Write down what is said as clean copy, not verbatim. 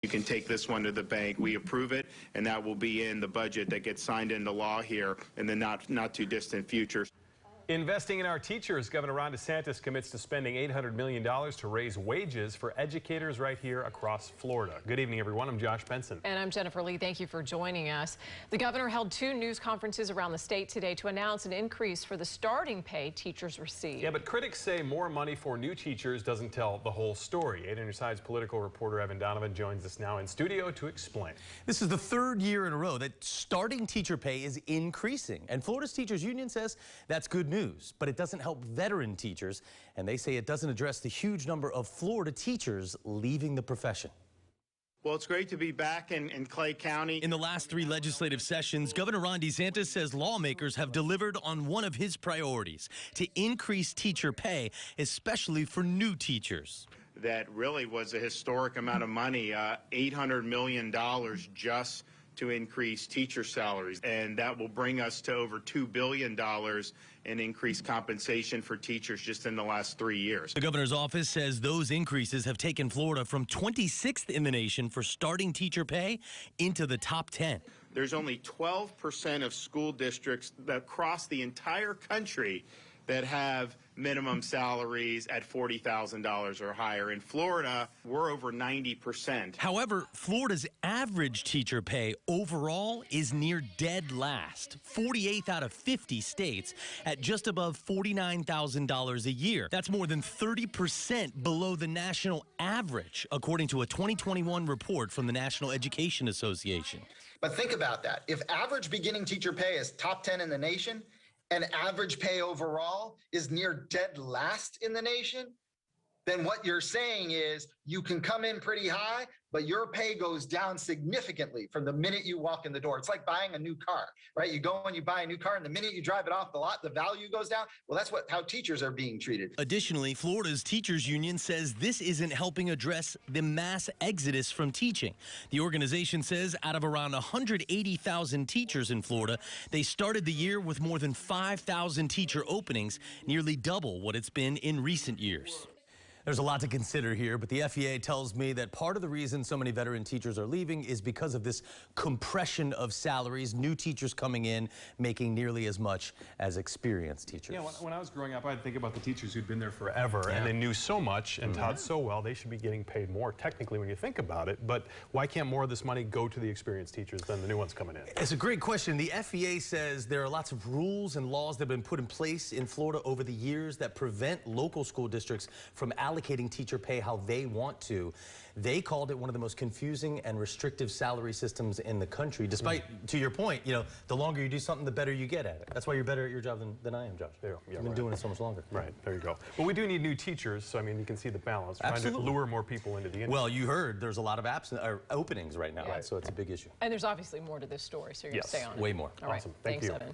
You can take this one to the bank. We approve it, and that will be in the budget that gets signed into law here in the not too distant future. Investing in our teachers, Governor Ron DeSantis commits to spending $800 million to raise wages for educators right here across Florida. Good evening, everyone. I'm Josh Benson. And I'm Jennifer Lee. Thank you for joining us. The governor held 2 news conferences around the state today to announce an increase for the starting pay teachers receive. Yeah, but critics say more money for new teachers doesn't tell the whole story. 8 on Your Side's political reporter Evan Donovan joins us now in studio to explain. This is the 3rd year in a row that starting teacher pay is increasing. And Florida's Teachers Union says that's good news. But it doesn't help veteran teachers, and they say it doesn't address the huge number of Florida teachers leaving the profession. Well, it's great to be back in Clay County. In the last 3 legislative sessions, Governor Ron DeSantis says lawmakers have delivered on one of his priorities, to increase teacher pay, especially for new teachers. That really was a historic amount of money, $800 million just to increase teacher salaries, and that will bring us to over $2 billion in increased compensation for teachers just in the last 3 years. The governor's office says those increases have taken Florida from 26th in the nation for starting teacher pay into the top 10. There's only 12% of school districts across the entire country that have minimum salaries at $40,000 or higher. In Florida, we're over 90%. However, Florida's average teacher pay overall is near dead last, 48th out of 50 states at just above $49,000 a year. That's more than 30% below the national average, according to a 2021 report from the National Education Association. But think about that. If average beginning teacher pay is top 10 in the nation, and average pay overall is near dead last in the nation, then what you're saying is you can come in pretty high, but your pay goes down significantly from the minute you walk in the door. It's like buying a new car, right? You go and you buy a new car, and the minute you drive it off the lot, the value goes down. Well, that's how teachers are being treated. Additionally, Florida's Teachers Union says this isn't helping address the mass exodus from teaching. The organization says out of around 180,000 teachers in Florida, they started the year with more than 5,000 teacher openings, nearly double what it's been in recent years. There's a lot to consider here, but the FEA tells me that part of the reason so many veteran teachers are leaving is because of this compression of salaries, new teachers coming in making nearly as much as experienced teachers. Yeah, when I was growing up, I'd think about the teachers who'd been there forever, and they knew so much and taught so well, they should be getting paid more, technically, when you think about it. But why can't more of this money go to the experienced teachers than the new ones coming in? It's a great question. The FEA says there are lots of rules and laws that have been put in place in Florida over the years that prevent local school districts from allocating teacher pay how they want to. They called it one of the most confusing and restrictive salary systems in the country, despite, to your point, you know, the longer you do something, the better you get at it. That's why you're better at your job than I am, Josh. Yeah, You've been doing it so much longer. Right, there you go. But we do need new teachers, so I mean, you can see the balance. Absolutely. Trying to lure more people into the industry. Well, you heard there's a lot of openings right now, so it's a big issue. And there's obviously more to this story, so you're going to stay on it. Way more. All right. Awesome. Thank Thanks, you. Evan.